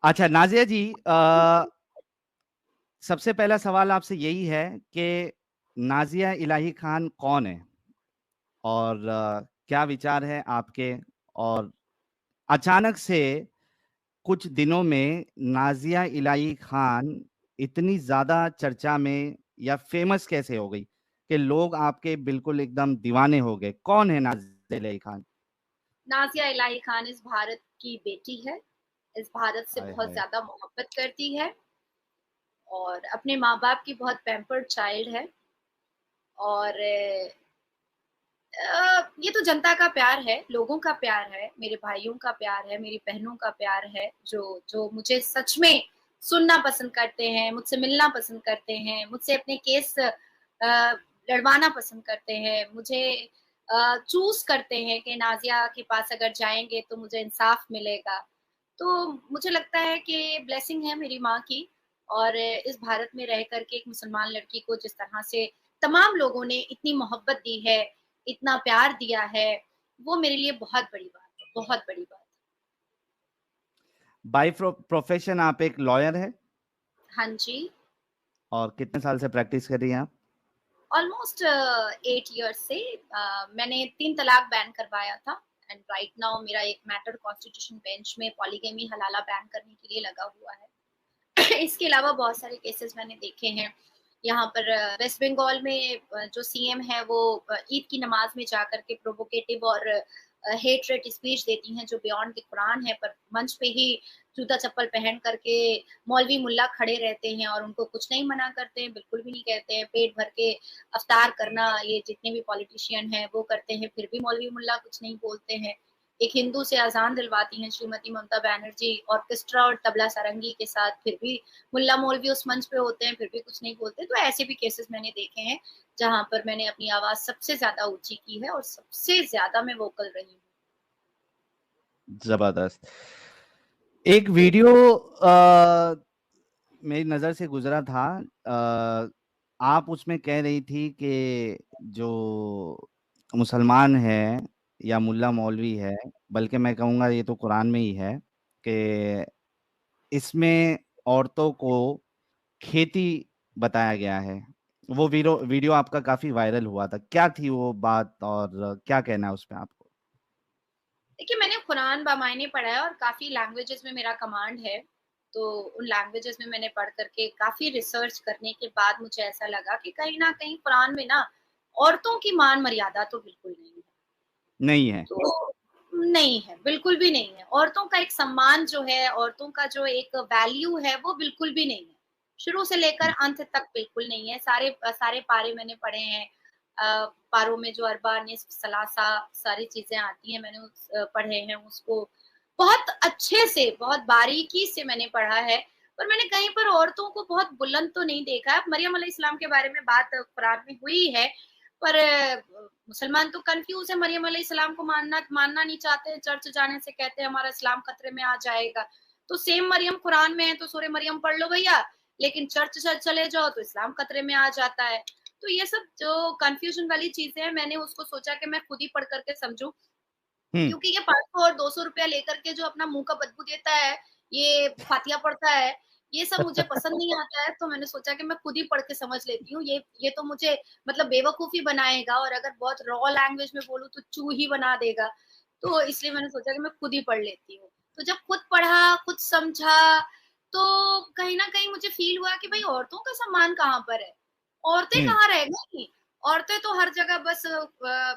अच्छा नाजिया जी, सबसे पहला सवाल आपसे यही है कि नाजिया इलाही खान कौन है और क्या विचार है आपके? और अचानक से कुछ दिनों में नाजिया इलाही खान इतनी ज्यादा चर्चा में या फेमस कैसे हो गई कि लोग आपके बिल्कुल एकदम दीवाने हो गए? कौन है नाजिया इलाही खान? नाज़िया इलाही खान इस भारत की बेटी है, इस भारत से हाय बहुत हाय। ज़्यादा मोहब्बत करती है और अपने माँ-बाप की बहुत पैम्पर्ड चाइल्ड है। और ये तो जनता का प्यार है, लोगों का प्यार है, मेरे भाइयों का प्यार है, मेरी बहनों का प्यार है, जो जो मुझे सच में सुनना पसंद करते हैं, मुझसे मिलना पसंद करते हैं, मुझसे अपने केस लड़वाना पसंद करते हैं, मुझे चूज़ करते हैं कि नाज़िया के पास अगर जाएँगे तो मुझे इंसाफ मिलेगा। तो मुझे लगता है कि ब्लेसिंग है मेरी माँ की, और इस भारत में रह कर के एक मुसलमान लड़की को जिस तरह से तमाम लोगों ने इतनी मोहब्बत दी है, इतना प्यार दिया है, वो मेरे लिए बहुत बड़ी बात है, बहुत बड़ी बात है। बाय प्रोफेशन आप एक लॉयर है हाँ जी, और कितने साल से प्रैक्टिस कर रही हैं आप? ऑलमोस्ट 8 इयर्स से मैंने 3 तलाक बैन करवाया था, एंड राइट नाउ मेरा एक मैटर कॉन्स्टिट्यूशन बेंच में पॉलीगैमी हलाला बैन करने के लिए लगा हुआ है। इसके अलावा बहुत सारे केसेस मैंने देखे हैं। यहाँ पर वेस्ट बंगाल में जो सीएम है वो ईद की नमाज में जाकर के प्रोवोकेटिव और हेट स्पीच देती हैं जो बियॉन्ड द कुरान है, पर मंच पे ही जूता चप्पल पहन करके मौलवी मुल्ला खड़े रहते हैं और उनको कुछ नहीं मना करते हैं, बिल्कुल भी नहीं कहते हैं। पेट भर के अफ्तार करना ये जितने भी पॉलिटिशियन हैं वो करते हैं, फिर भी मौलवी मुल्ला कुछ नहीं बोलते हैं। एक हिंदू से अजान दिलवाती हैं श्रीमती ममता बनर्जी ऑर्केस्ट्रा और तबला सारंगी के साथ, फिर भी मुल्ला मौलवी उस मंच पे होते हैं, फिर भी कुछ नहीं बोलते। तो ऐसे भी केसेस मैंने देखे हैं जहां पर मैंने अपनी आवाज सबसे ज्यादा ऊंची की है और सबसे ज्यादा मैं वोकल रही हूँ। जबरदस्त। एक वीडियो मेरी नज़र से गुजरा था। आप उसमें कह रही थी कि जो मुसलमान है या मुल्ला मौलवी है, बल्कि मैं कहूँगा ये तो कुरान में ही है कि इसमें औरतों को खेती बताया गया है। वो वीडियो वीडियो आपका काफी वायरल हुआ था। क्या थी वो बात और क्या कहना है उस पे आपको? देखिए, मैंने कुरान बामायने पढ़ा है और काफ़ी लैंग्वेजेज़ में मेरा कमांड है। तो उन लैंग्वेजेज़ में मैंने पढ़ कर के काफ़ी रिसर्च करने के बाद मुझे ऐसा लगा कि कहीं न कहीं कुरान में ना औरतों की मान-मर्यादा तो बिल्कुल नहीं है। नहीं है। तो नहीं है, बिल्कुल भी नहीं है। औरतों का एक सम्मान जो है, औरतों का जो एक वैल्यू है, वो बिल्कुल भी नहीं है। शुरू से लेकर अंत तक बिल्कुल नहीं है। सारे पारे मैंने पढ़े हैं। पारों में जो अरबा, निस्फ़, सलासा सारी चीज़ें आती हैं, मैंने पढ़े हैं उसको। बहुत अच्छे से, बहुत बारीकी से मैंने पढ़ा है, पर मैंने कहीं पर औरतों को बहुत बुलंद तो नहीं देखा है। मरियम अलैहिस्सलाम के बारे में बात कुरान में हुई है, पर मुसलमान तो कन्फ्यूज़ है, मरियम अलैहिस्सलाम को मानना मानना नहीं चाहते, चर्च जाने से कहते हैं हमारा इस्लाम खतरे में आ जाएगा। तो सेम मरियम कुरान में है तो सूरह मरियम पढ़ लो भैया, लेकिन चर्च चले जाओ तो इस्लाम खतरे में आ जाता है। तो ये सब जो कन्फ्यूज़न वाली चीज़ें हैं, मैंने उसको सोचा कि मैं खुद ही पढ़ कर के समझूँ। हम्म। क्योंकि ये 500 और 200 रुपया लेकर के जो अपना मुँह का बदबू देता है, ये फातिया पढ़ता है, ये सब मुझे पसंद नहीं आता है, तो मैंने सोचा कि मैं खुद ही पढ़ के समझ लेती हूँ। ये तो मुझे मतलब बेवकूफ़ी बनाएगा और अगर बहुत रॉ लैंग्वेज में बोलूँ तो चूँ ही बना देगा। तो इसलिए मैंने सोचा कि मैं खुद ही पढ़ लेती हूँ। तो जब खुद पढ़ा, खुद समझा, तो कहीं न कहीं मुझे फ़ील हुआ कि भई औरतों का सम्मान कहाँ पर है? औरतें हम्म। कहाँ रह गईं? औरतें तो हर जगह बस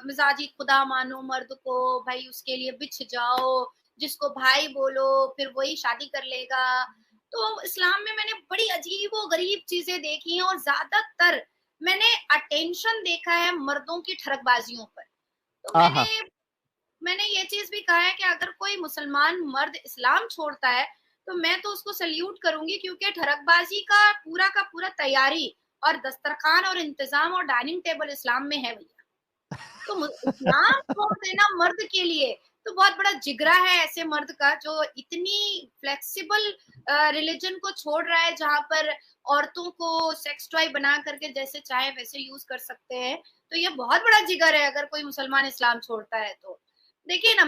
मिज़ाजी खुदा मानो मर्द को, भाई उसके लिए बिछ जाओ, जिसको भाई बोलो, फिर वही शादी कर लेगा। तो इस्लाम में मैंने बड़ी अजीबो-गरीब चीज़ें देखी हैं और ज़्यादातर मैंने अटेंशन देखा है मर्दों की ठरकबाज़ियों पर। तो आहा। मैंने ये चीज़ भी कहा है कि अगर कोई मुसलमान मर्द इस्लाम छोड़ता है, तो मैं तो उसको सैल्यूट करूँगी क्योंकि ठरकबाज़ी का पूरा तैयारी और दस्तरख़्वान और इंतज़ाम और डाइनिंग टेबल इस्लाम में है भैया। तो इस्लाम छोड़ देना मर्द के लिए तो बहुत बड़ा जिगरा है ऐसे मर्द का जो इतनी फ्लेक्सिबल रिलीजन को छोड़ रहा है जहां पर औरतों को सेक्स टॉय बना करके जैसे चाहे वैसे यूज कर सकते हैं। तो ये बहुत बड़ा जिगर है अगर कोई मुसलमान इस्लाम छोड़ता है तो। देखिए ना,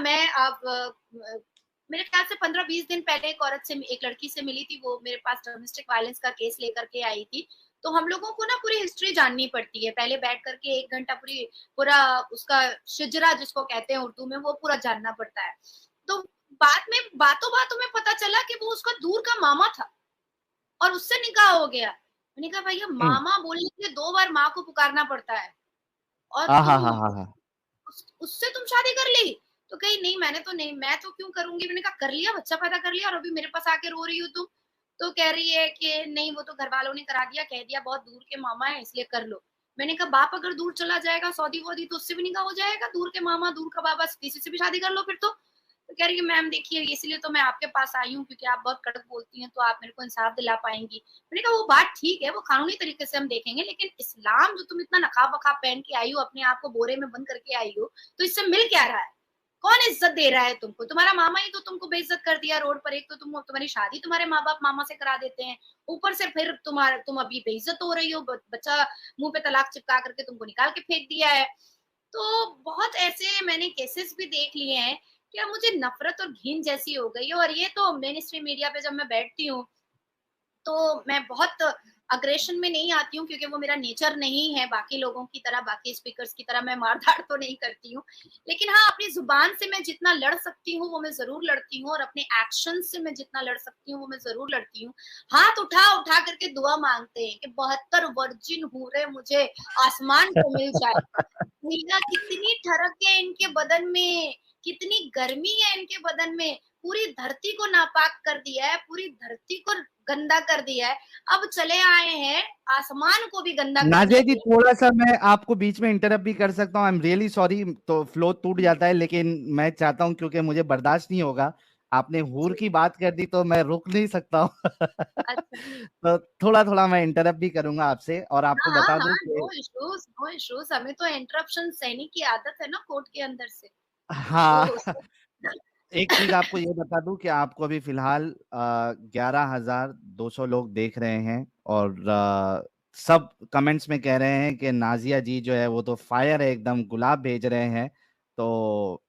मेरे ख्याल से 15-20 दिन पहले एक लड़की से मिली थी, वो मेरे पास डोमेस्टिक वायलेंस का केस लेकर के आई थी। तो हम लोगों को ना पूरी हिस्ट्री जाननी पड़ती है, पहले बैठ करके 1 घंटा पूरा उसका शिजरा जिसको कहते हैं उर्दू में, वो पूरा जानना पड़ता है। तो बाद में बातों-बातों में पता चला कि वो उसका दूर का मामा था और उससे निकाह हो गया। मैंने कहा भैया मामा बोलने के लिए 2 बार माँ को पुकारना पड़ता है और हाँ हाँ तुम हाँ हाँ हाँ। उससे तुम शादी कर ली? तो कही नहीं मैंने तो नहीं, मैं तो क्यों करूंगी। मैंने कहा कर लिया, बच्चा पैदा कर लिया और अभी मेरे पास आके रो रही हो तुम। तो कह रही है कि नहीं वो तो घर वालों ने करा दिया, कह दिया बहुत दूर के मामा है इसलिए कर लो। मैंने कहा बाप अगर दूर चला जाएगा सऊदी वोदी तो उससे भी निकाह हो जाएगा, दूर के मामा दूर का बाबा किसी से भी शादी कर लो फिर तो कह रही है मैम देखिए इसलिए तो मैं आपके पास आई हूँ क्योंकि आप बहुत कड़क बोलती हैं तो आप मेरे को इंसाफ दिला पाएंगी। मैंने कहा वो बात ठीक है, वो कानूनी तरीके से हम देखेंगे, लेकिन इस्लाम जो तुम इतना नकाब वकाब पहन के आई हो, अपने आप को बोरे में बंद करके आई हो, तो इससे मिल क्या रहा है? कौन इज्जत दे रहा है तुमको? तुम्हारा मामा ही तो तुमको बेइज्जत कर दिया रोड पर। एक तो तुम्हारी शादी तुम्हारे माँ बाप मामा से करा देते हैं, ऊपर से फिर तुम अभी बेइज्जत हो रही हो, बच्चा मुंह पे तलाक चिपका करके तुमको निकाल के फेंक दिया है। तो बहुत ऐसे मैंने केसेस भी देख लिए हैं कि अब मुझे नफरत और घिन जैसी हो गई है। और ये तो मेन स्ट्रीम मीडिया पे जब मैं बैठती हूँ तो मैं बहुत अग्रेशन में नहीं आती हूँ क्योंकि वो मेरा नेचर नहीं है, बाकी लोगों की तरह, बाकी स्पीकर्स की तरह मैं मारधाड़ तो नहीं करती हूँ। लेकिन हाँ, अपनी जुबान से मैं जितना लड़ सकती हूँ वो मैं जरूर लड़ती हूँ और अपने एक्शन से मैं जितना लड़ सकती हूँ वो मैं जरूर लड़ती हूँ। हाथ उठा उठा करके दुआ मांगते हैं कि 72 वर्जिन हूरे मुझे आसमान को मिल जाए। भैया कितनी ठरक है इनके बदन में, कितनी गर्मी है इनके बदन में, पूरी धरती को नापाक कर दिया है, पूरी धरती को गंदा कर दिया है। अब चले आए हैं आसमान को भी गंदा नाजिया करने जी के लिए। थोड़ा सा मैं आपको बीच में इंटरप्ट भी कर सकता हूँ, आई एम रियली सॉरी, तो फ्लो टूट जाता है, लेकिन मैं चाहता हूँ क्योंकि मुझे बर्दाश्त नहीं होगा। आपने हूर की बात कर दी तो मैं रुक नहीं सकता हूँ। अच्छा। तो थोड़ा थोड़ा मैं इंटरप्ट भी करूंगा आपसे और आपको हाँ बता दूं हाँ, कि नो इश्यूज, हमें तो इंटरप्शन सहने की आदत है ना कोर्ट के अंदर से। हाँ। तो एक चीज आपको ये बता दूं कि आपको अभी फिलहाल 11,200 लोग देख रहे हैं और सब कमेंट्स में कह रहे हैं कि नाजिया जी जो है वो तो फायर है, एकदम गुलाब भेज रहे हैं। तो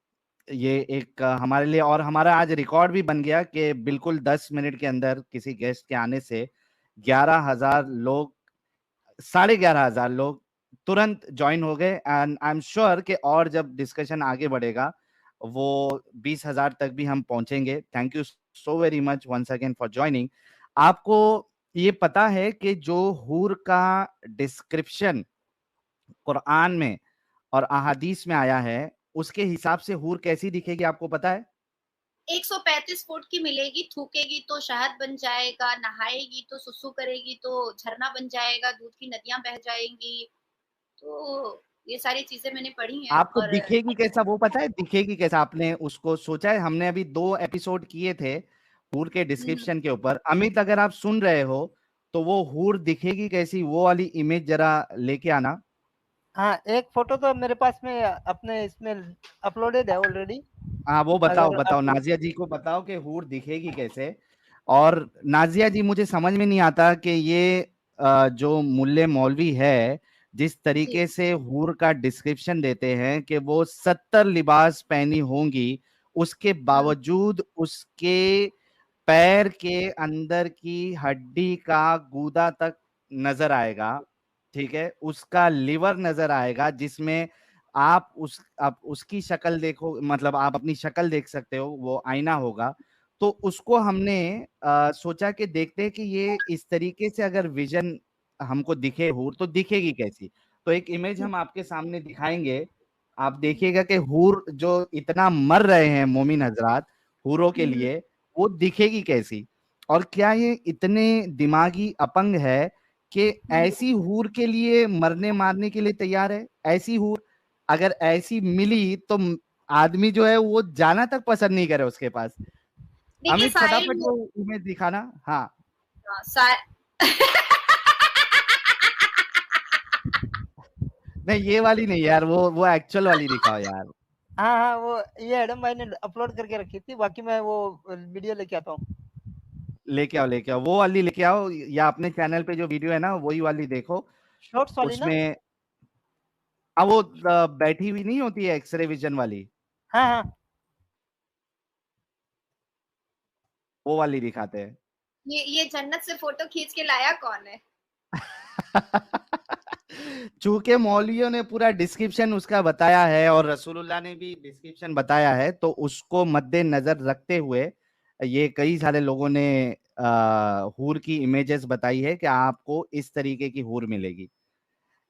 ये एक हमारे लिए, और हमारा आज रिकॉर्ड भी बन गया कि बिल्कुल 10 मिनट के अंदर किसी गेस्ट के आने से 11,000 लोग, 11,500 लोग तुरंत ज्वाइन हो गए। एंड आई एम श्योर कि और जब डिस्कशन आगे बढ़ेगा वो 20,000 तक भी हम पहुंचेंगे। Thank you so very much once again for joining. आपको ये पता है कि जो हूर का डिस्क्रिप्शन कुरान में और अहादीस में आया है उसके हिसाब से हूर कैसी दिखेगी आपको पता है? 135 फुट की मिलेगी, थूकेगी तो शहद बन जाएगा, नहाएगी तो सुसु करेगी तो झरना बन जाएगा, दूध की नदियां बह जाएंगी। तो ये सारी चीजें मैंने पढ़ी हैं आपको और दिखेगी कैसा वो पता है? दिखेगी कैसा आपने उसको सोचा है? हमने अभी 2 एपिसोड किए थे हूर के डिस्क्रिप्शन के ऊपर। अमित अगर आप सुन रहे हो तो वो हूर दिखेगी कैसी वो वाली इमेज जरा लेके आना। हाँ, एक फोटो तो मेरे पास में अपने इसमें अपलोडेड है ऑलरेडी। हाँ वो बताओ अगर बताओ, आप नाजिया जी को बताओ कि हूर दिखेगी कैसे। और नाजिया जी मुझे समझ में नहीं आता कि ये जो मुल्ले मौलवी है जिस जी तरीके से हूर का डिस्क्रिप्शन देते हैं कि वो 70 लिबास पहनी होंगी, उसके बावजूद उसके पैर के अंदर की हड्डी का गूदा तक नजर आएगा, ठीक है, उसका लिवर नजर आएगा, जिसमें आप उसकी शक्ल देखो, मतलब आप अपनी शक्ल देख सकते हो, वो आईना होगा। तो उसको हमने सोचा कि देखते हैं कि ये इस तरीके से अगर विजन हमको दिखे हूर तो दिखेगी कैसी। तो एक इमेज हम आपके सामने दिखाएंगे, आप देखिएगा कि हूर जो इतना मर रहे हैं मोमिन हजरात हूरों के लिए, वो दिखेगी कैसी। और क्या ये इतने दिमागी अपंग है कि ऐसी हूर के लिए मरने मारने के लिए तैयार है? ऐसी हूर अगर ऐसी मिली तो आदमी जो है वो जाना तक पसंद नहीं करे उसके पास। देखिए अमित फटाफट वो इमेज दिखाना। हाँ साहिल नहीं ये वाली नहीं यार, वो एक्चुअल वाली दिखाओ यार। हाँ हाँ, वो ये एडम भाई ने अपलोड करके रखी थी, बाकी मैं वो वीडियो लेके आता हूँ। लेके आओ वो वाली लेके आओ, या अपने चैनल पे जो वीडियो है ना वही वाली देखो। शॉर्ट्स वाली ना? उसमें अब वो बैठी हुई नहीं होती है एक्सरे विजन वाली। हाँ हाँ वो वाली दिखाते हैं। ये जन्नत से फोटो खींच के लाया कौन है? चूंकि मौलवियों ने पूरा डिस्क्रिप्शन उसका बताया है और रसूलुल्लाह ने भी डिस्क्रिप्शन बताया है, तो उसको मद्देनजर रखते हुए ये कई सारे लोगों ने हूर की इमेजेस बताई है कि आपको इस तरीके की हूर मिलेगी।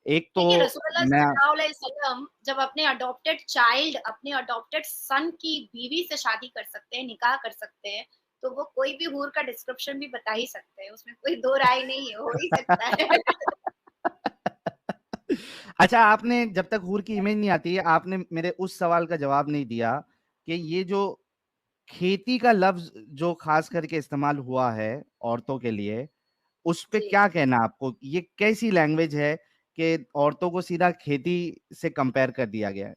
एक तो देखिए रसूलुल्लाह मैं सल्लल्लाहु अलैहि वसल्लम जब अपने अडॉप्टेड चाइल्ड, अपने अडॉप्टेड सन की बीवी से शादी कर सकते हैं, निकाह कर सकते हैं, तो वो कोई भी हूर का डिस्क्रिप्शन भी बता ही सकते हैं, उसमें कोई दो राय नहीं है, हो ही सकता है। अच्छा, आपने जब तक हूर की इमेज नहीं आती है, आपने मेरे उस सवाल का जवाब नहीं दिया कि ये जो खेती का लफ्ज जो खास करके इस्तेमाल हुआ है औरतों के लिए, उस पे जी। क्या कहना है आपको? ये कैसी लैंग्वेज है कि औरतों को सीधा खेती से कंपेयर कर दिया गया है?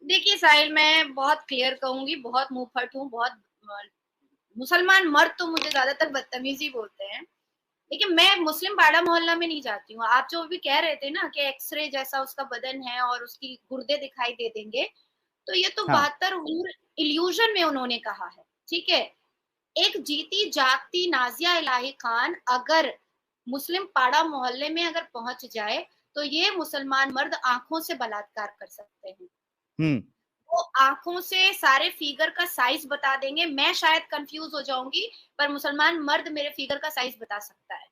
देखिए साहिल, मैं बहुत क्लियर कहूंगी, बहुत मुंहफट हूँ, बहुत मुसलमान मर्द तो मुझे ज्यादातर बदतमीज ही बोलते हैं, लेकिन मैं मुस्लिम पाड़ा मोहल्ला में नहीं जाती हूँ। आप जो भी कह रहे थे ना कि एक्सरे जैसा उसका बदन है और उसकी गुर्दे दिखाई दे देंगे, तो ये तो हाँ। 72 हूर इल्यूजन में उन्होंने कहा है, ठीक है। एक जीती जागती नाजिया इलाही खान अगर मुस्लिम पाड़ा मोहल्ले में अगर पहुंच जाए, तो ये मुसलमान मर्द आंखों से बलात्कार कर सकते हैं। हम्म। वो आंखों से सारे फिगर का साइज बता देंगे। मैं शायद कंफ्यूज हो जाऊंगी, पर मुसलमान मर्द मेरे फिगर का साइज बता सकता है।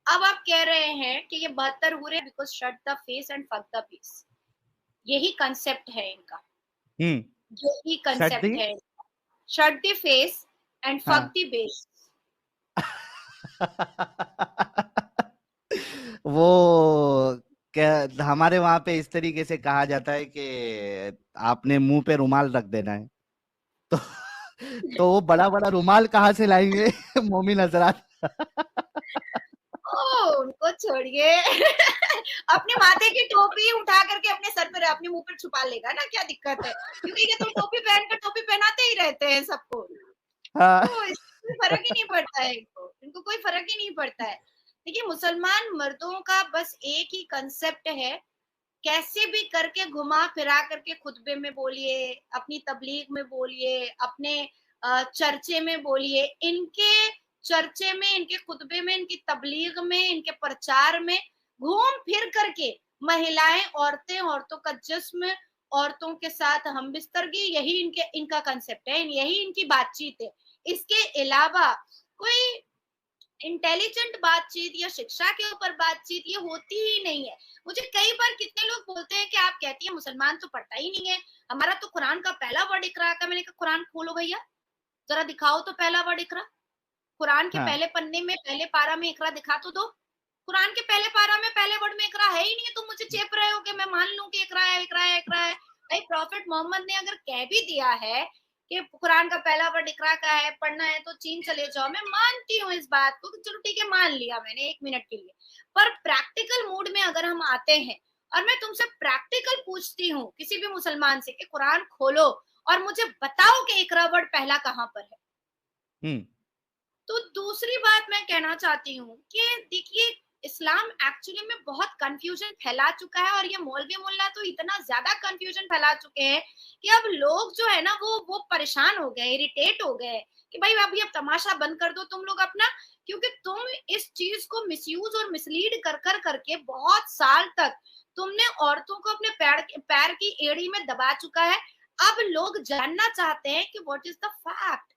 अब आप कह रहे हैं कि ये 72 हुए because shut the face and fuck the peace, यही कंसेप्ट है इनका, हम्म। यही सर्दी। कंसेप्ट है। Shut the face and fuck हाँ। The base. वो क्या हमारे वहां पे इस तरीके से कहा जाता है कि आपने मुंह पे रुमाल रख देना है। तो तो वो बड़ा बड़ा रुमाल कहाँ से लाएंगे मोमिन हजरात? ओ उनको छोड़िए। अपने माथे की टोपी उठा करके अपने सर पर अपने मुंह पर छुपा लेगा ना, क्या दिक्कत है? क्योंकि ये तो टोपी पहनकर टोपी पहनाते ही रहते हैं सबको, हाँ। तो इससे कोई फर्क ही नहीं पड़ता है इनको कोई फर्क ही नहीं पड़ता है। देखिए मुसलमान मर्दों का बस एक ही कंसेप्ट है, कैसे भी करके घुमा फिरा करके खुतबे में बोलिए, अपनी तबलीग में बोलिए, अपने चर्चे में बोलिए, इनके चर्चे में, इनके खुतबे में, इनकी तबलीग में, इनके प्रचार में घूम फिर करके महिलाएं, औरतें, औरतों का जिस्म, औरतों के साथ हम बिस्तरगी, यही इनका कंसेप्ट है, यही इनकी बातचीत है। इसके अलावा कोई इंटेलिजेंट बातचीत या शिक्षा के ऊपर बातचीत ये होती ही नहीं है। मुझे कई बार कितने लोग बोलते हैं कि आप कहती हैं मुसलमान तो पढ़ता ही नहीं है, हमारा तो कुरान का पहला वर्ड इकरा का। मैंने कहा कुरान खोलो भैया, जरा दिखाओ तो पहला वर्ड इकरा। कुरान के हाँ। पहले पन्ने में पहले पारा में इकरा दिखा तो दो। कुरान के पहले पारा में पहले वर्ड में इकरा है ही नहीं है, तुम मुझे चेप रहे हो कि मैं मान लूं कि इकरा है, इकरा है, इकरा है। भाई प्रॉफिट मोहम्मद ने अगर कह भी दिया है कि कुरान का पहला वर्ड इकरा का है, पढ़ना है तो चीन चले जाओ, मैं मानती हूँ इस बात को, चलो ठीक है मान लिया मैंने एक मिनट के लिए। पर प्रैक्टिकल मूड में अगर हम आते हैं और मैं तुमसे प्रैक्टिकल पूछती हूँ किसी भी मुसलमान से कि कुरान खोलो और मुझे बताओ कि इकरा वर्ड पहला कहाँ पर है। हम्म। तो दूसरी बात मैं कहना चाहती हूँ कि देखिए इस्लाम एक्चुअली में बहुत कंफ्यूजन फैला चुका है, और ये मौलवी मुल्ला तो इतना ज्यादा कंफ्यूजन फैला चुके हैं कि अब लोग जो है ना वो परेशान हो गए, इरिटेट हो गए कि भाई अभी अब तमाशा बंद कर दो तुम लोग अपना, क्योंकि तुम इस चीज को मिसयूज और मिसलीड कर कर करके बहुत साल तक तुमने औरतों को अपने पैर की एड़ी में दबा चुका है। अब लोग जानना चाहते हैं कि what is the fact.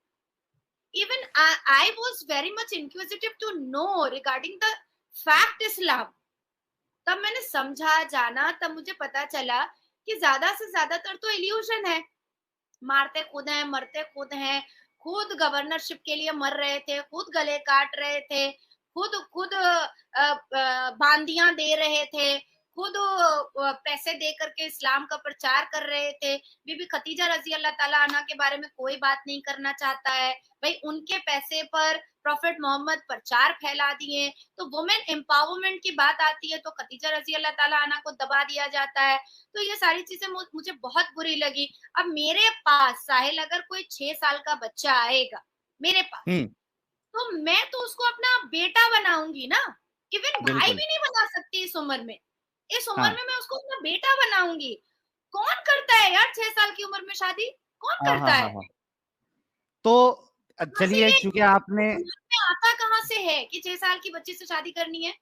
even I was very much inquisitive to know regarding the fact Islam। तब मैंने समझा, जाना, तब मुझे पता चला कि ज्यादा से ज्यादातर तो इल्यूजन है। मारते खुद हैं, मरते खुद हैं, खुद गवर्नरशिप के लिए मर रहे थे, खुद गले काट रहे थे, खुद खुद बांदियां दे रहे थे, खुद पैसे दे करके इस्लाम का प्रचार कर रहे थे। बीबी खतीजा रजी अल्लाह ताला अन्हा के बारे में कोई बात नहीं करना चाहता है, भाई उनके पैसे पर प्रॉफिट मोहम्मद प्रचार फैला दिए। तो वुमेन एम्पावरमेंट की बात आती है तो खतीजा रजी अल्लाह ताला अन्हा को दबा दिया जाता है। तो ये सारी चीजें मुझे बहुत बुरी लगी। अब मेरे पास साहिल अगर कोई 6 साल का बच्चा आएगा मेरे पास, हम्म। तो मैं तो उसको अपना बेटा बनाऊंगी ना। इवन भाई बिल्कुल। भी नहीं बना सकती इस उम्र में, इस उम्र हाँ। में मैं उसको अपना बेटा बनाऊंगी। कौन करता है यार 6 साल की उम्र में शादी, कौन हाँ। करता हाँ। हाँ। है? हाँ। तो चलिए क्योंकि आपने आता कहाँ से है कि 6 साल की बच्ची से शादी करनी है?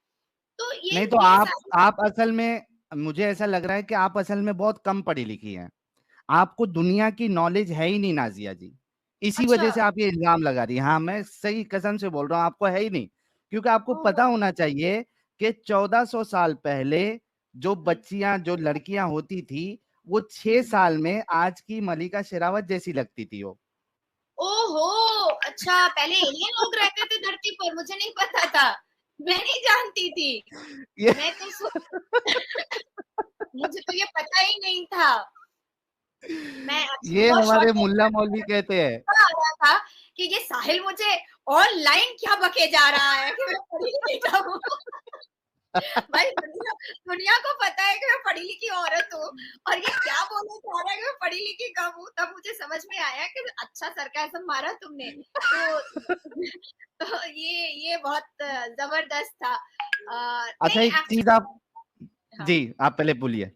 तो नहीं तो आप असल में, मुझे ऐसा लग रहा है कि आप असल में बहुत कम पढ़ी लिखी हैं, आपको दुनिया की नॉलेज है ही नहीं नाजिया जी, इसी वजह से अच्छा। आप ये इल्जाम लगा रही हैं। हाँ, मैं सही कसम से बोल रहा हूँ, आपको है ही नहीं, क्योंकि आपको पता होना चाहिए कि 1400 साल पहले जो बच्चियां, जो लड़कियां होती थी, वो 6 साल में आज की मलिका शेरावत जैसी लगती थी वो। ओहो, अच्छा, पहले एलियन लोग रहते थे धरती पर, मुझे नहीं पता था, मैं नहीं जानती थी। ये मैं तो मुझे तो ये पता ही नहीं था। मैं ये बहुत हमारे शॉर्ट मुल्ला मौलवी कहते हैं। आ रहा था कि ये साहिल मुझे ऑनलाइन क्या बके जा रहा है कि मैं पढ़ी लिखी कम हूँ। भाई दुनिया को पता है कि मैं पढ़ी लिखी औरत हूँ और ये क्या बोलना चाह रहा है कि मैं पढ़ी लिखी कम हूँ। तब मुझे समझ में आया कि अच्छा सरकाज़म मारा तुमने। तो ये बहुत जबरदस्त था। अच्छा, नहीं एक चीज एक्चुअली, आप, हाँ, जी आप पहले बोलिए।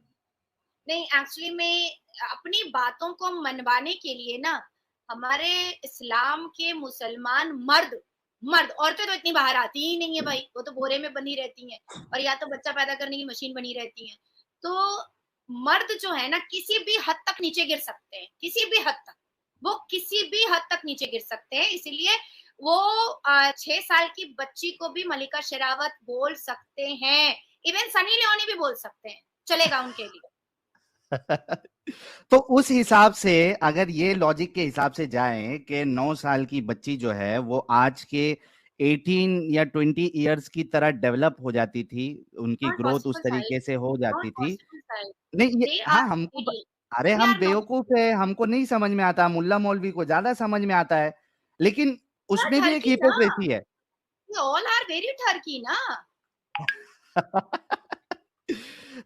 नहीं एक्चुअली मैं अपनी बातों को मनवाने के लिए ना, हमारे इस्लाम के मुसलमान मर्द मर्द औरतें तो इतनी बाहर आती ही नहीं है भाई, वो तो बोरे में बंधी रहती हैं और या तो बच्चा पैदा करने की मशीन बनी रहती हैं। तो मर्द जो है ना, किसी भी हद तक नीचे गिर सकते हैं, किसी भी हद तक, वो किसी भी हद तक नीचे गिर सकते हैं। इसीलिए वो 6 साल की बच्ची को भी मलिका शेरावत बोल सकते हैं, इवन सनी लियोनी भी बोल सकते हैं, चलेगा उनके लिए। तो उस हिसाब से अगर ये लॉजिक के हिसाब से जाएं कि 9 साल की बच्ची जो है वो आज के 18 या 20 इयर्स की तरह डेवलप हो जाती थी, उनकी नॉट ग्रोथ उस पॉसिबल साहिल, तरीके से हो नॉट जाती थी। पॉसिबल साहिल, नहीं ये, दे आर हाँ हमको इडियट, अरे दे हम आर नॉट, बेवकूफ है, हमको नहीं समझ में आता, मुल्ला मौलवी को ज्यादा समझ में आता है, लेकिन दे आर उसमें भी एक ठरकी ना, हिपोक्रेसी है। दे ऑल आर वेरी ठरकी ना।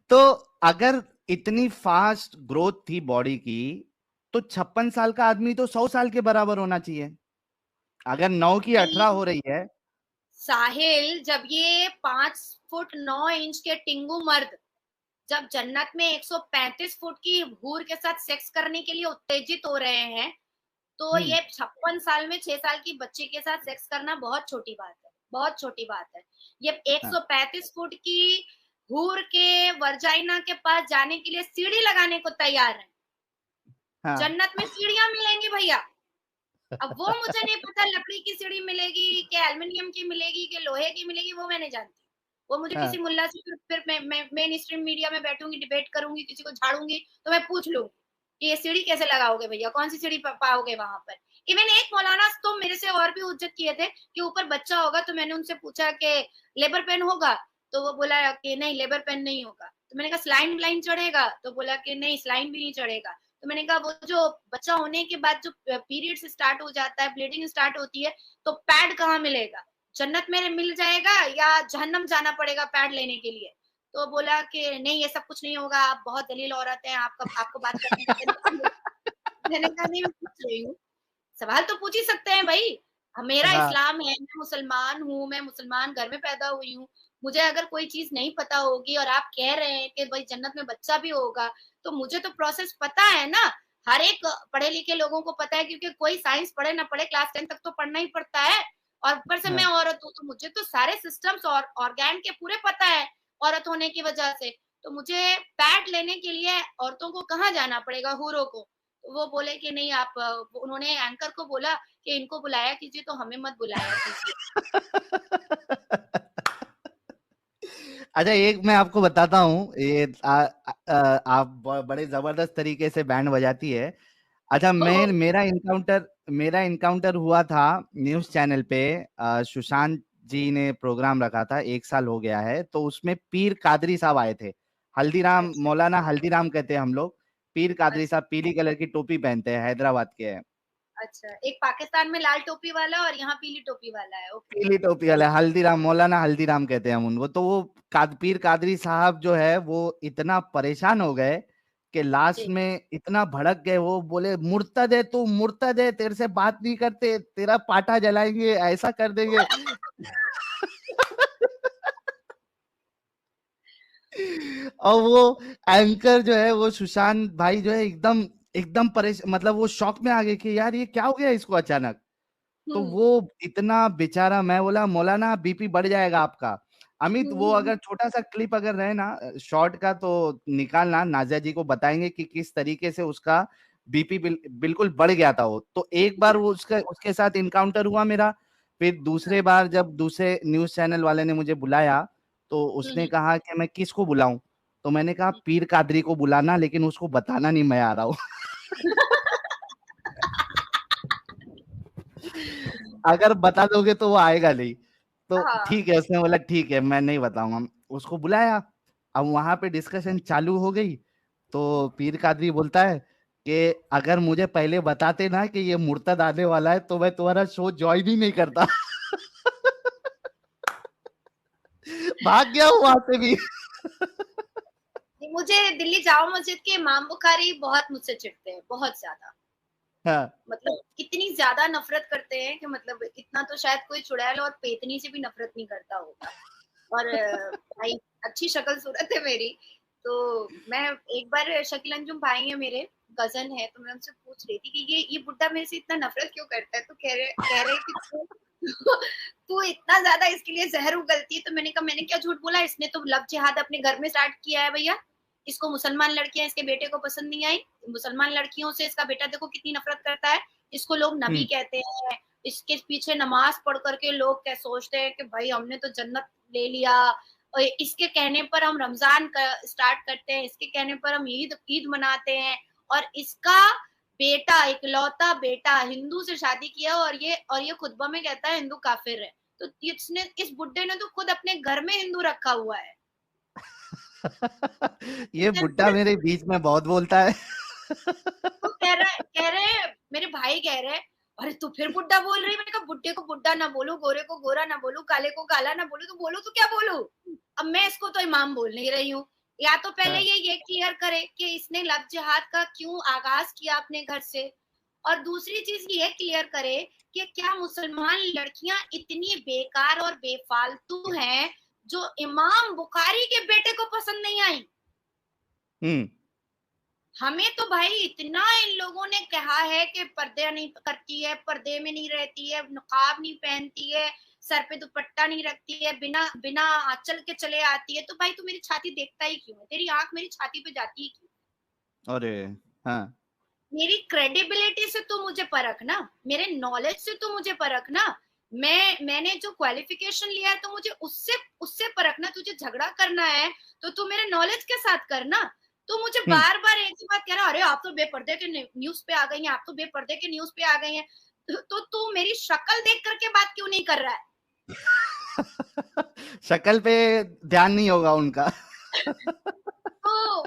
तो अगर इतनी फास्ट ग्रोथ थी बॉडी की, तो 56 साल का आदमी तो 100 साल के बराबर होना चाहिए। अगर 9 की 18 नहीं हो रही है। साहिल, जब ये 5 फुट 9 इंच के टिंगू मर्द जब जन्नत में 135 फुट की हूर के साथ सेक्स करने के लिए उत्तेजित हो रहे हैं, तो ये 56 साल में 6 साल की बच्ची के साथ सेक्स करना बहुत छोटी बात है, बहुत छोटी बात है। ये हाँ, 135 फुट की हूर के वर्जाइना के पास जाने के लिए सीढ़ी लगाने को तैयार है। हाँ। जन्नत में सीढ़ियां मिलेंगी भैया। अब वो मुझे नहीं पता लकड़ी की सीढ़ी मिलेगी कि एल्युमिनियम की मिलेगी कि लोहे की मिलेगी, वो मैं नहीं जानती। वो मुझे किसी हाँ, मुल्ला से फिर मैं मेन स्ट्रीम मीडिया में बैठूंगी, डिबेट करूंगी, किसी को झाड़ूंगी तो मैं पूछ लूंगी कि ये सीढ़ी कैसे लगाओगे भैया, कौन सी सीढ़ी पाओगे वहां पर। इवन एक मौलाना तो मेरे से और भी उज्जत किए थे कि ऊपर बच्चा होगा, तो मैंने उनसे पूछा कि लेबर पेन होगा, तो वो बोला कि नहीं लेबर पेन नहीं होगा। तो मैंने कहा स्लाइन ब्लाइन चढ़ेगा, तो बोला कि नहीं स्लाइन भी नहीं चढ़ेगा। तो मैंने कहा वो जो बच्चा होने के बाद जो पीरियड्स स्टार्ट हो जाता है, ब्लीडिंग स्टार्ट होती है, तो पैड कहाँ मिलेगा, जन्नत में मिल जाएगा या जहन्नम जाना पड़ेगा पैड लेने के लिए। तो बोला कि नहीं ये सब कुछ नहीं होगा, आप बहुत दलील औरत हैं, आपको बात करने का तरीका नहीं। मैंने कहा नहीं मैं पूछ रही हूँ, सवाल तो पूछ ही सकते हैं भाई। मेरा हाँ, इस्लाम है, मैं मुसलमान हूँ, मैं मुसलमान घर में पैदा हुई हूँ। मुझे अगर कोई चीज नहीं पता होगी और आप कह रहे हैं कि भाई जन्नत में बच्चा भी होगा, तो मुझे तो प्रोसेस पता है ना। हर एक पढ़े लिखे लोगों को पता है, क्योंकि कोई साइंस पढ़े ना पढ़े क्लास 10 तक तो पढ़ना ही पड़ता है। और ऊपर से मैं हाँ। औरत हूँ, तो मुझे तो सारे सिस्टम्स और ऑर्गेन के पूरे पता है औरत होने की वजह से। तो मुझे पैड लेने के लिए औरतों को कहाँ जाना पड़ेगा, हूरों को। तो वो बोले कि नहीं आप, उन्होंने एंकर को बोला कि इनको बुलाया कीजिए, तो हमें मत बुलाया कीजिए। अच्छा, एक मैं आपको बताता हूँ, ये आप बड़े जबरदस्त तरीके से बैंड बजाती है। अच्छा, मैं मेरा इनकाउंटर हुआ था न्यूज चैनल पे। सुशांत जी ने प्रोग्राम रखा था, 1 साल हो गया है, तो उसमें पीर कादरी साहब आए थे। हल्दीराम, अच्छा, मौलाना हल्दीराम कहते हैं हम लोग। पीर कादरी अच्छा, साहब पीली कलर की टोपी पहनते हैं, हैदराबाद के हैं। अच्छा, एक पाकिस्तान में लाल टोपी वाला और यहाँ पीली टोपी वाला है, ओके। पीली टोपी वाला हल्दीराम, मौलाना हल्दीराम कहते हैं हम उनको। तो वो पीर कादरी साहब जो है वो इतना परेशान हो गए कि लास्ट जी। में इतना भड़क गए, वो बोले मुर्तद है तू, मुर्तद है, तेरे से बात नहीं करते, तेरा पाटा जलाएंगे, ऐसा कर देंगे। और वो एंकर जो है, वो सुशांत भाई जो है, एकदम एकदम परेशान, मतलब वो शॉक में आ गए कि यार ये क्या हो गया इसको अचानक। तो वो इतना बेचारा, मैं बोला मौलाना बीपी बढ़ जाएगा आपका। अमित वो अगर छोटा सा क्लिप अगर रहे ना शॉर्ट का तो निकालना, नाजिया जी को बताएंगे कि किस तरीके से उसका बीपी बिल्कुल बढ़ गया था वो। तो एक बार वो उसके साथ इनकाउंटर हुआ मेरा। फिर दूसरे बार जब दूसरे न्यूज चैनल वाले ने मुझे बुलाया तो उसने कहा कि मैं किसको बुलाऊं, तो मैंने कहा पीर कादरी को बुलाना, लेकिन उसको बताना नहीं मैं आ रहा हूँ। अगर बता दोगे तो वो आएगा नहीं। तो ठीक है, उसने बोला ठीक है मैं नहीं बताऊंगा। उसको बुलाया, अब वहां पे डिस्कशन चालू हो गई। तो पीर कादरी बोलता है कि अगर मुझे पहले बताते ना कि ये मुर्तद आने वाला है तो मैं तुम्हारा शो ज्वाइन ही नहीं करता। भाग गया हूँ वहां से भी। मुझे दिल्ली जामा मस्जिद के इमाम बुखारी बहुत मुझसे चिढ़ते हैं, बहुत ज्यादा। हाँ। मतलब इतनी ज्यादा नफरत करते हैं कि मतलब इतना तो शायद कोई चुड़ैल और पेतनी से भी नफरत नहीं करता होगा। और भाई अच्छी शक्ल सूरत है मेरी, तो मैं एक बार शकील अंजुम भाई है मेरे, कजन है, तो मैं उनसे पूछ रही थी कि ये बुड्ढा मेरे से इतना नफरत क्यों करता है। तो कह रहे कि तू इतना ज्यादा इसके लिए जहर उगलती है। तो मैंने कहा मैंने क्या झूठ बोला, इसने तो लव जिहाद अपने घर में स्टार्ट किया है भैया। इसको मुसलमान लड़कियां इसके बेटे को पसंद नहीं आई, मुसलमान लड़कियों से इसका बेटा देखो कितनी नफरत करता है। इसको लोग नबी कहते हैं, इसके पीछे नमाज पढ़ करके लोग क्या सोचते हैं कि भाई हमने तो जन्नत ले लिया। और इसके कहने पर हम रमजान स्टार्ट करते हैं, इसके कहने पर हम ईद मनाते हैं। और इसका बेटा, इकलौता बेटा हिंदू से शादी किया और ये खुतबा में कहता है हिंदू काफिर है। तो इसने, इस बुड्ढे ने तो खुद अपने घर में हिंदू रखा हुआ है। ये बुड्ढा मेरे बीच में बहुत बोलता है। तो कह रहे मेरे भाई कह रहे अरे तू फिर बुड्ढा बोल रही है। मैंने कहा बुड्ढे को बुड्ढा ना बोलू, गोरे को गोरा ना बोलू, काले को काला ना बोलू, तो बोलू तो क्या बोलू। अब मैं इसको तो इमाम बोल नहीं रही हूँ। या तो पहले ये क्लियर करे कि इसने लव जिहाद का क्यों आगाज किया अपने घर से, और दूसरी चीज ये क्लियर करे कि क्या मुसलमान लड़कियां इतनी बेकार और बेफालतू हैं जो इमाम बुखारी के बेटे को पसंद नहीं आई। हमें तो भाई इतना इन लोगों ने कहा है कि पर्दे नहीं करती है, पर्दे में नहीं रहती है, नकाब नहीं पहनती है, सर पे दुपट्टा नहीं रखती है, बिना बिना आंचल के चले आती है। तो भाई तू मेरी छाती देखता ही क्यों है, तेरी आंख मेरी छाती पे जाती है क्यों। अरे हाँ, मेरी क्रेडिबिलिटी से तू मुझे परख ना, मेरे नॉलेज से तू मुझे परख ना। मैंने जो क्वालिफिकेशन लिया है तो मुझे उससे परखना। तुझे झगड़ा करना है तो तू मेरे नॉलेज के साथ करना। तो मुझे बार बार एक ही बात कह रहा, अरे आप तो बेपर्दे के न्यूज पे आ गई हैं, आप तो बेपर्दे के न्यूज पे आ गई हैं। तो तू मेरी शक्ल देख करके बात क्यों नहीं कर रहा है। शक्ल पे ध्यान नहीं होगा उनका। तो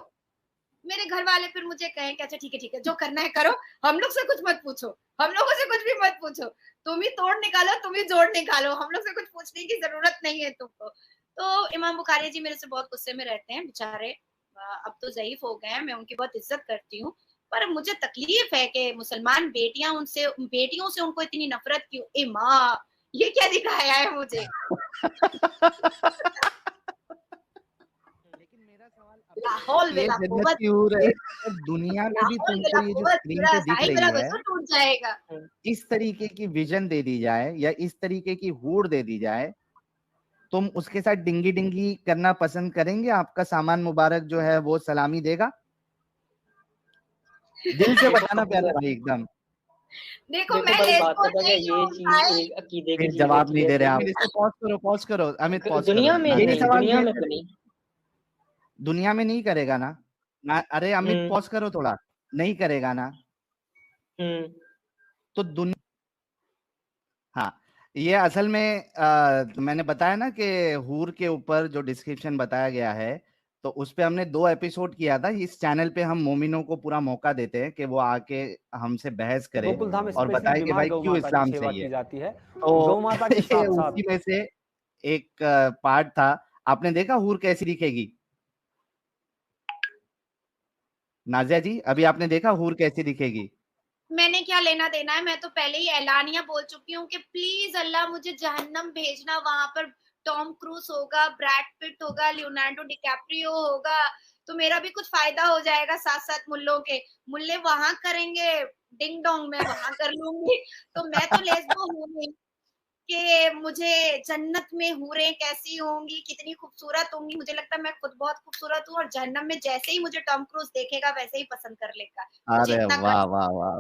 मेरे घर वाले फिर मुझे कहें कि अच्छा ठीक है जो करना है करो, हम लोग से कुछ मत पूछो, हम लोगों से कुछ भी मत पूछो, तुम ही तोड़ निकालो, तुम ही जोड़ निकालो, हम लोग से कुछ पूछने की जरूरत नहीं है तुमको। तो इमाम बुखारी जी मेरे से बहुत गुस्से में रहते हैं बेचारे, अब तो ज़ईफ हो गए हैं, मैं उनकी बहुत इज्जत करती हूँ। पर मुझे तकलीफ है कि मुसलमान बेटियों से उनको इतनी नफरत क्यों। ए माँ, ये क्या दिखाया है मुझे। लेकिन मेरा सवाल ये जन्नत की हूर है, दुनिया में भी तुमको ये जो स्क्रीन पे दिख रही है, टूट जाएगा। इस तरीके की विजन दे दी जाए या इस तरीके की हूर दे दी जाए, तुम उसके साथ डिंगी डिंगी करना पसंद करेंगे? आपका सामान मुबारक जो है वो सलामी देगा? दिल से बताना प्यारे भाई एकदम। देखो मैं लेस्बो नहीं हूँ भाई। एक अकीदे की चीज जवाब नहीं दे रहे आप। है। पॉज करो अमित, पॉज करो। दुनिया में यही नहीं, सवाल दुनिया में तो नहीं। दुनिया में नहीं करेगा ना? अरे अमित पॉज करो थोड़ा, नहीं करेगा ना? तो दुनिया, हाँ, ये असल में मैंने बताया ना कि हूर के ऊपर जो डिस्क्रिप्शन बताया गया है, तो उस पे हमने 2 एपिसोड किया था। इस चैनल पे हम मोमिनों को पूरा मौका देते हैं कि वो आके हमसे बहस करे और बताए कि भाई क्यों इस्लाम सही है। जाती है तो गौ माता के साथ साथ उसी में से एक पार्ट था। आपने देखा हूर कैसी दिखेगी? नाजिया जी, अभी आपने देखा हूर कैसी दिखेगी? मैंने क्या लेना देना है, मैं तो पहले ही ऐलानिया बोल चुकी हूँ कि प्लीज अल्लाह मुझे जहन्नम भेजना। वहां पर टॉम क्रूज होगा, ब्रैड पिट होगा, लियोनार्डो डिकैप्रियो होगा, तो मेरा भी कुछ फायदा हो जाएगा। साथ साथ मुल्लों के मुल्ले वहां करेंगे डिंग डोंग मैं वहां कर लूंगी। तो मैं तो लेस्बो हूँ नहीं कि मुझे जन्नत में हूरें कैसी होंगी, कितनी खूबसूरत होंगी। मुझे लगता है मैं खुद बहुत खूबसूरत हूँ और जहन्नम में जैसे ही मुझे टॉम क्रूज देखेगा वैसे ही पसंद कर लेगा। मुझे अरे इतना वाह वाह वाह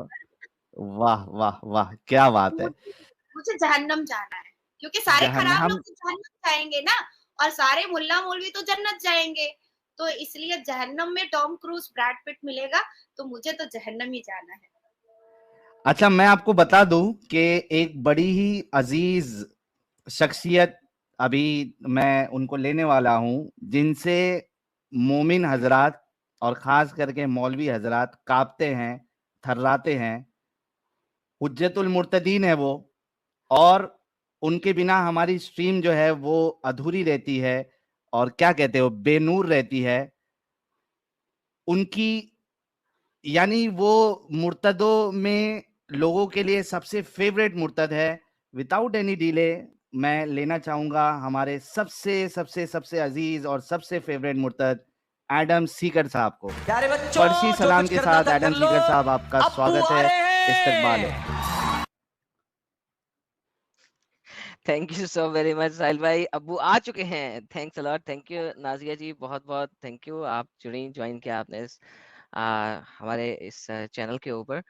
वाह वाह वाह, क्या बात है। मुझे मुझे जहन्नम जाना है, क्योंकि सारे जहन्नम खराब लोग हम तो जहन्नम जाएंगे ना, और सारे मुल्ला मौलवी तो जन्नत जाएंगे। तो इसलिए जहन्नम में टॉम क्रूज ब्रैड पिट मिलेगा, तो मुझे तो जहन्नम ही जाना है। अच्छा, मैं आपको बता दूं कि एक बड़ी ही अजीज शख्सियत अभी मैं उनको लेने वाला हूं, जिनसे मोमिन हजरात और खास करके मौलवी हजरात कांपते हैं, थर्राते हैं। हुज्जतुल मुर्तदीन है वो, और उनके बिना हमारी स्ट्रीम जो है वो अधूरी रहती है, और क्या कहते हो, बेनूर रहती है। उनकी, यानी वो मुर्तदों में लोगों के लिए सबसे फेवरेट मुर्तद है। विदाउट एनी डिले मैं लेना चाहूंगा हमारे सबसे सबसे सबसे अजीज और सबसे फेवरेट मुर्तद एडम सीकर साहब को। प्यारे बच्चों, फर्शी जो सलाम कुछ के करना साथ था एडम कर लो, सीकर साहब, आपका अब्बू स्वागत आ है, रहे इस्तकबाल है। हैं। Thank you so very much Sahil भाई, अब्बू आ चुके हैं। Thanks a lot, thank you Nazia ji, बहुत बहुत थैंक यू। आप जुड़ी, ज्वाइन किया आपने हमारे इस चैनल के ऊपर।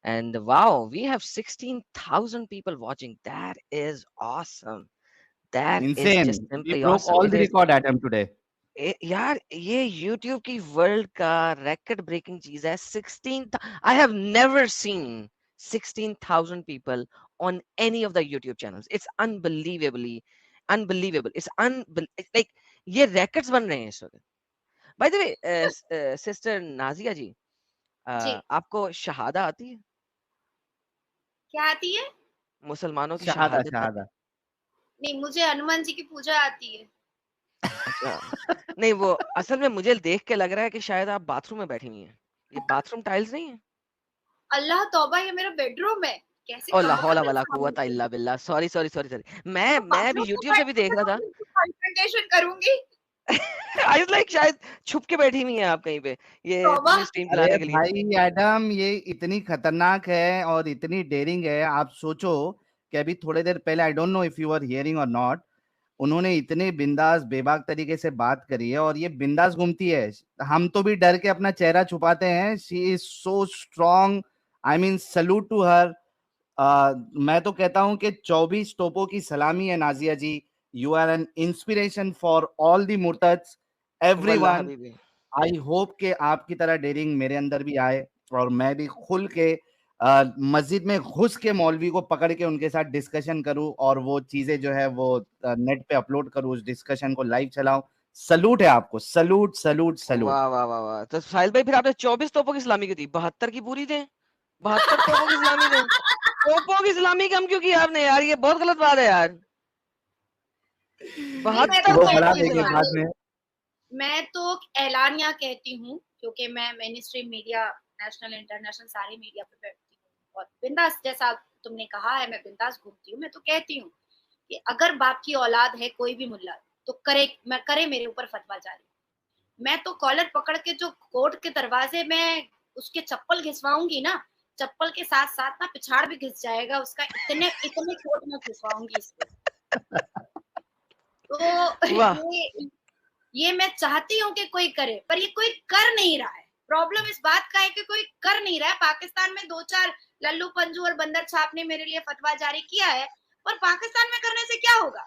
And wow, we have 16,000 people watching, that is awesome, that is insane, just we simply broke awesome. All it the is record Adam today. यार, ये YouTube की वर्ल्ड का record breaking चीज है। 16, I have never seen 16,000 people on any of the YouTube channels. It's unbelievable. Like ये records बन रहे हैं इस वक्त। By the way, sister Nazia जी, जी, आपको शहादा आती है? क्या आती है? मुसलमानों की शहादा शहादत आती शहादा। है? नहीं, मुझे हनुमान जी की पूजा आती है। अच्छा, नहीं वो असल में मुझे देख के लग रहा है कि शायद आप बाथरूम में बैठी हुई हैं। ये बाथरूम टाइल्स नहीं है? अल्लाह तौबा, ये मेरा बेडरूम है। कैसे ओ ला कहाँ हौला पता वला चला कुव्वत मुझे? इल्ला बिल्लाह, सॉरी। मैं भी बाथरूम में यूट्यूब से भी बैठ देख के रहा तो था। कंफ्रंटेशन करूंगी। आई वाज लाइक शायद छुप के बैठी हुई हैं आप कहीं पे, ये तौबा। मुझे स्ट्रीम अरे चलाने के लिए। भाई एडम, ये इतनी खतरनाक है और इतनी डेयरिंग है। आप सोचो कि अभी थोड़ी देर पहले, I don't know if you are hearing और नॉट, उन्होंने इतने बिंदास बेबाक तरीके से बात करी है, और ये बिंदास घूमती है। हम तो भी डर के अपना चेहरा छुपाते हैं। She is so strong, I mean salute to her. मैं तो कहता हूं कि 24 तोपों की सलामी है Nazia ji. You are an inspiration for all the मुर्तद्स, वल्लाह एवरीवन। हबीबी। आई होप कि आपकी तरह डेयरिंग मेरे अंदर भी आए, और मैं भी खुल के मस्जिद में घुस के मौलवी को पकड़ के उनके साथ डिस्कशन करूं, और वो चीजें जो है वो नेट पे अपलोड करूं, उस डिस्कशन को लाइव चलाऊं। सलूट है आपको, सलूट सलूट सलूट। वाह वाह वाह वाह, तो साहिल भाई फिर आपने 24 तोपों की सलामी क्यों दी? 72 की पूरी दें, 72 तोपों की सलामी दें। तोपों की सलामी कम क्यों की आपने यार? ये बहुत गलत बात है यार। नहीं, मैं 72 तो वो तोपों बढ़ा की कहती हूँ देंगे सलामी। बाद भाई, में। मैं तो ऐलानिया कहती हूँ, क्योंकि मैं main stream media, national international सारी मीडिया पे बैठती हूँ, और बिंदास जैसा तुमने कहा है, मैं बिंदास घूमती हूँ। मैं तो कहती हूँ कि अगर बाप की औलाद है कोई भी मुल्ला, तो करे मेरे ऊपर फतवा जारी। मैं तो कॉलर पकड़ के जो कोर्ट के दरवाजे में उसके चप्पल घिसवाऊंगी ना, चप्पल के साथ साथ ना पिछाड़ भी घिस जाएगा उसका, इतने इतने कोर्ट में घिसवाऊंगी इसको। तो वाह ये मैं चाहती हूँ कि कोई करे, पर ये कोई कर नहीं रहा है। प्रॉब्लम इस बात का है कि कोई कर नहीं रहा है। पाकिस्तान में 2-4 लल्लू पंजू और बंदर छाप ने मेरे लिए फतवा जारी किया है, पर पाकिस्तान में करने से क्या होगा?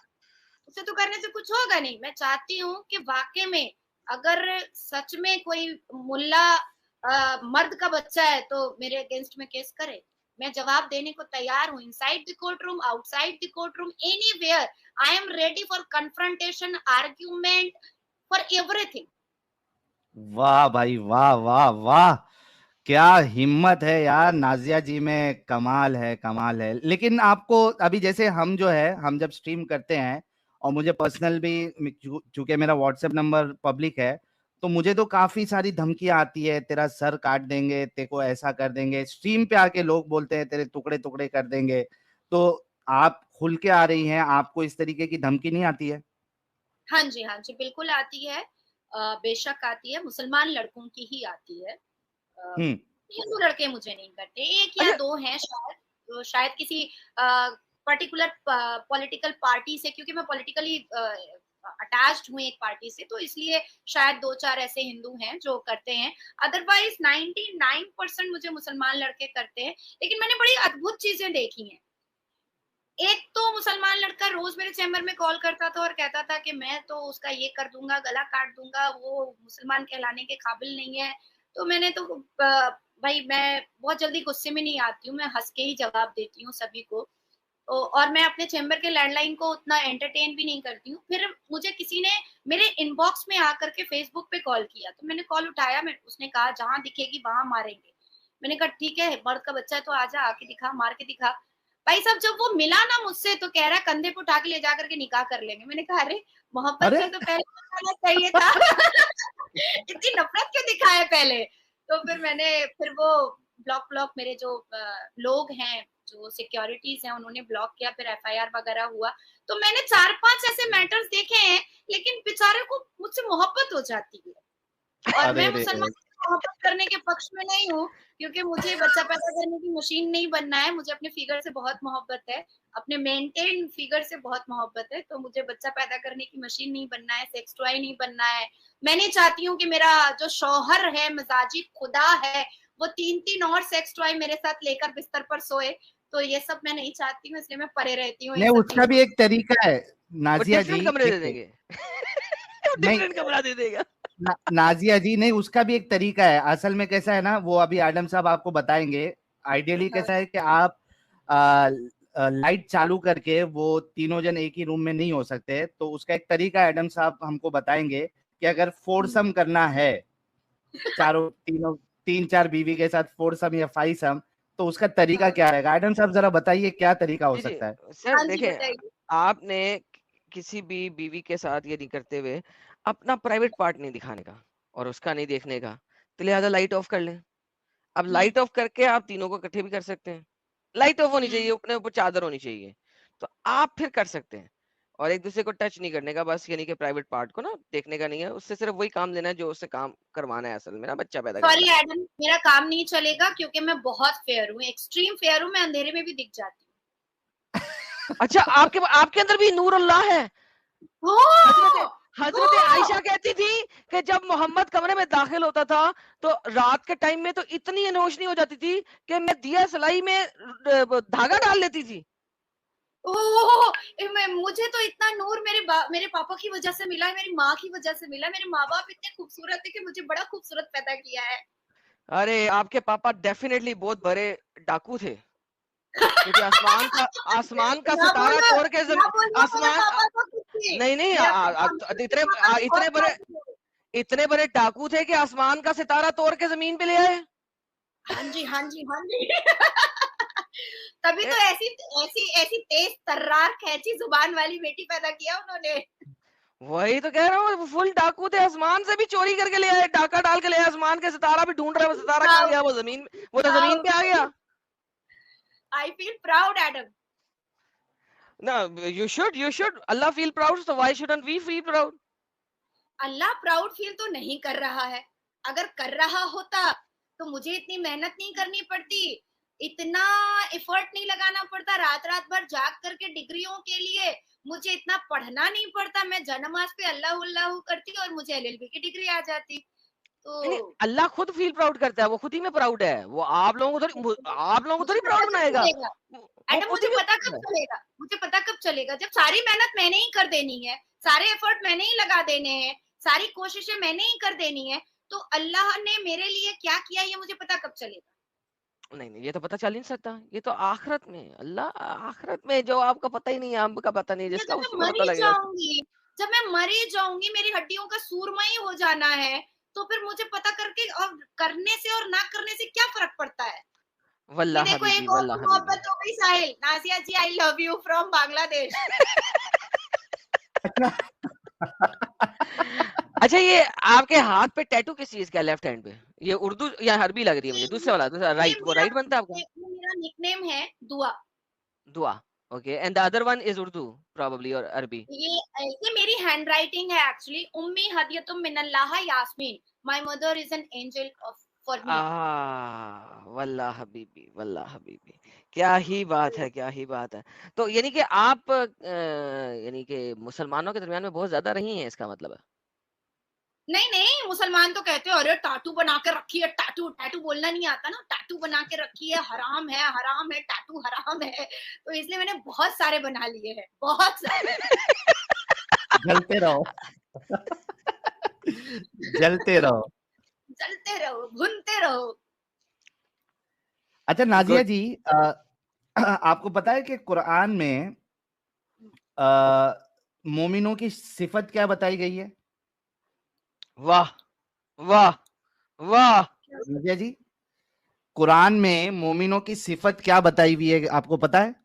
उसे तो करने से कुछ होगा नहीं। मैं चाहती हूँ कि वाकई में अगर सच में कोई मुल्ला मर्द का बच्चा है तो मेरे अगेंस्ट में केस करे। मैं जवाब देने को तैयार हूँ, inside the court room, outside the court room, anywhere. I am ready for confrontation, argument, for everything. वाह भाई वाह वाह वाह, क्या हिम्मत है यार नाजिया जी में, कमाल है कमाल है। लेकिन आपको अभी, जैसे हम जो है, हम जब स्ट्रीम करते हैं, और मुझे पर्सनल भी, चूंकि मेरा व्हाट्सएप नंबर पब्लिक है, तो मुझे तो काफी सारी धमकियां आती है, तेरा सर काट देंगे, तेरे को ऐसा कर देंगे, स्ट्रीम पे आके लोग बोलते हैं तेरे टुकड़े टुकड़े कर देंगे। तो आप खुल के आ रही हैं, आपको इस तरीके की धमकी नहीं आती है? हाँ जी, हाँ जी, बिल्कुल आती है। बेशक आती है, मुसलमान लड़कों की ही आती है। हम्म। हिंदू लड़के मुझे नहीं करते, एक या अच्छा। दो हैं शायद, तो शायद किसी पर्टिकुलर पॉलिटिकल पार्टी से, क्योंकि मैं पॉलिटिकली अटैच्ड हूँ एक पार्टी से, तो इसलिए शायद 2-4 ऐसे हिंदू हैं जो करते हैं। अदरवाइज 99% मुझे मुसलमान लड़के करते हैं। लेकिन मैंने बड़ी अद्भुत चीजें देखी हैं। एक तो मुसलमान लड़का रोज मेरे चैम्बर में कॉल करता था और कहता था कि मैं तो उसका ये कर दूंगा, गला काट दूंगा, वो मुसलमान कहलाने के काबिल नहीं है। तो मैंने तो भाई मैं बहुत जल्दी गुस्से में नहीं आती हूँ, मैं हंस के ही जवाब देती हूँ सभी को। और मैं अपने चैम्बर के लैंडलाइन को उतना एंटरटेन भी नहीं करती हूँ। फिर मुझे किसी ने मेरे इनबॉक्स में आकर के फेसबुक पे कॉल किया, तो मैंने कॉल उठाया, उसने कहा जहां दिखेगी वहां मारेंगे। मैंने कहा ठीक है, मर्द का बच्चा है तो आजा, आके दिखा, मार के दिखा। भाई साहब जब वो मिला ना मुझसे तो कह रहा है कंधे पे उठा के ले जाकर के निकाह कर लेंगे। मैंने कहा अरे मोहब्बत अरे से तो पहले बताना चाहिए था। इतनी नफरत क्यों दिखाए पहले। तो फिर वो ब्लॉक मेरे जो लोग हैं, जो सिक्योरिटीज हैं, उन्होंने ब्लॉक किया, फिर एफआईआर वगैरह हुआ। तो मैंने 4-5 ऐसे मैटर्स देखे हैं, लेकिन बेचारे को मुझसे मोहब्बत हो जाती है। और मैं अरे रे मुसलमान से मोहब्बत करने के पक्ष में नहीं हूँ, क्योंकि मुझे बच्चा पैदा करने की मशीन नहीं बनना है। मुझे अपने फिगर से बहुत मोहब्बत है, अपने मेंटेन फिगर से बहुत मोहब्बत है। तो मुझे बच्चा पैदा करने की मशीन नहीं बनना है, सेक्स टॉय नहीं बनना है। मैं नहीं चाहती हूँ कि मेरा जो शौहर है, मिजाजी खुदा है, वो 3-3 और सेक्स टॉय मेरे साथ लेकर बिस्तर पर सोए। तो ये सब मैं नहीं चाहती हूँ, इसलिए मैं परे रहती हूँ इन नहीं, सब उसका भी चीजों। एक तरीका है वो नाजिया जी, डिफरेंट कमरे दे देखिए। देंगे। नहीं, डिफरेंट कमरा दे देगा। नाजिया जी, नहीं, उसका भी एक तरीका है। असल में कैसा है ना, वो अभी आडम साहब आपको बताएंगे। आइडियली कैसा है कि आप लाइट चालू करके, वो तीनों जन एक ही रूम में नहीं हो सकते, तो उसका एक तरीका एडम साहब हमको बताएंगे कि अगर फोरसम करना है, चारों तीनों 3-4 बीवी के साथ फोरसम या फाइसम, तो उसका तरीका क्या रहेगा? एडम साहब जरा बताइए क्या तरीका हो जी जी सकता है। सर, हाँ जी देखें, बताइए। आपने किसी भी बीवी के साथ ये नहीं करते हुए अपना प्राइवेट पार्ट नहीं दिखाने का और उसका नहीं देखने का, तो लिहाजा लाइट ऑफ कर लें। अब लाइट ऑफ करके आप तीनों को इकट्ठे भी कर सकते हैं। लाइट ऑफ होनी चाहिए, अपने ऊपर चादर होनी चाहिए, तो आप फिर कर सकते हैं। और एक दूसरे को टच नहीं करने का, बस यानी कि प्राइवेट पार्ट को ना देखने का नहीं है। उससे सिर्फ वही काम लेना है जो उससे काम करवाना है, असल में ना बच्चा पैदा सॉरी करवाना एडम, मेरा काम नहीं चलेगा, क्योंकि मैं बहुत फेयर हूँ, एक्सट्रीम फेयर हूँ, मैं अंधेरे में भी दिख जाती है। अच्छा, आपके अंदर भी नूर अल्लाह है। हूँ। हजरत हजरत हो आयशा कहती थी कि जब मोहम्मद कमरे में दाखिल होता था तो रात के टाइम में तो इतनी रोशनी हो जाती थी कि मैं दिया सलाई में धागा डाल लेती थी। मुझे तो इतना नूर मेरे पापा की वजह से मिला है, मेरी माँ की वजह से मिला है। मेरे माँ बाप इतने खूबसूरत है कि मुझे बड़ा खूबसूरत पैदा किया है। अरे आपके पापा डेफिनेटली बहुत बड़े डाकू थे, क्योंकि आसमान का ना सितारा बोलो, तोड़ के ना बोलो मेरे आसमान पापा तो कुछ नहीं। नहीं नहीं, मेरा पापा, मेरे इतने पापा तो बहुत इतने बड़े डाकू थे। इतने बड़े डाकू थे कि आसमान का सितारा तोड़ के जमीन पे ले आए। हाँ जी, हाँ जी, हाँ जी। तभी तो ऐसी ऐसी ऐसी तेज तर्रार कैची जुबान वाली बेटी पैदा किया उन्होंने। वही तो कह रहा हूँ, फुल डाकू थे, आसमान से भी चोरी करके ले आए, डाका डाल के ले आए, आसमान के सितारा भी ढूंढ रहे हैं, वो सितारा कहाँ गया, वो तो जमीन पे आ गया। I feel proud Adam. ना, you should Allah feel proud, so why shouldn't we feel proud? Allah proud feel तो नहीं कर रहा है। अगर कर रहा होता तो मुझे इतनी मेहनत नहीं करनी पड़ती, इतना एफर्ट नहीं लगाना पड़ता, रात रात भर जाग करके डिग्रियों के लिए मुझे इतना पढ़ना नहीं पड़ता। मैं जनमाज पे अल्लाह उल्लाह करती और मुझे एलएलबी की डिग्री आ जाती। नहीं, तो अल्लाह खुद फील प्राउड करता है, वो खुद ही में प्राउड है, वो आप लोगों को मुझे थोड़ी पता प्राउड कब बनाएगा। चलेगा वो एडम, खुद ही मुझे पता कब में चलेगा, मुझे पता कब चलेगा जब सारी मेहनत मैंने ही कर देनी है, सारे एफर्ट मैंने ही लगा देने हैं, सारी कोशिशें मैंने ही कर देनी है। तो अल्लाह ने मेरे लिए क्या किया ये मुझे पता कब चलेगा। नहीं, ये तो पता चल ही नहीं सकता, ये तो आखिरत में, अल्लाह आखिरत में, जो आपका पता ही नहीं है, आपका पता नहीं है, या जिसका जब उसी मैं को मर पता ही लगेगा। जाऊंगी, जब मैं मर ही जाऊंगी, मेरी हड्डियों का सूरमा ही हो जाना है, तो फिर मुझे पता करके और करने से और ना करने से क्या फर्क पड़ता है। ये देखो एक और वल्लाह हबीबी। मोहब्बत हो गई Sahil. Nazia ji, I love you from Bangladesh. अच्छा, ये आपके हाथ पे टैटू किस चीज का है, लेफ्ट हैंड पे? ये उर्दू या अरबी लग रही है मुझे, दूसरा ये राइट, वो मेरा राइट बनता है आपका? ये मेरा निकनेम है Dua. Dua, okay, and the other one is Urdu probably, और अरबी। ये मेरी हैंड राइटिंग है एक्चुअली। उम्मी हदियतुम मिनल्लाह Yasmin, my mother is an angel of for me. वल्लाह हबीबी, वल्लाह हबीबी, क्या ही बात है, क्या ही बात है। तो यानी कि आप यानी कि मुसलमानों के दरमियान में बहुत ज्यादा रही हैं, इसका मतलब है? नहीं नहीं, मुसलमान तो कहते हैं अरे टाटू बना के रखी है, टाटू टाटू बोलना नहीं आता ना, टाटू बना के रखी है, हराम है, टाटू हराम है। तो इसलिए मैंने बहुत सारे बना लिए हैं, बहुत सारे। जलते रहो जलते रहो। जलते रहो, भुनते रहो। अच्छा नाजिया गुड। जी, आपको पता है कि कुरान में मोमिनों की सिफत क्या बताई गई है? वाह वाह वाह। नाजिया जी, कुरान में मोमिनों की सिफत क्या बताई हुई है, आपको पता है?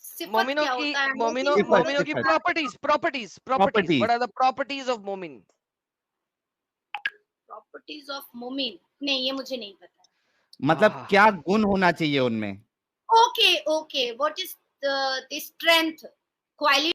सिफत मोमिनों क्या की होता है? मोमिनों सिफत मोमिनों की सिफत properties properties properties properties. What are the properties of मोमिन? प्रॉपर्टीज ऑफ मोमिन, नहीं ये मुझे नहीं पता। मतलब क्या गुण होना चाहिए उनमें? Okay okay, what is the strength, quality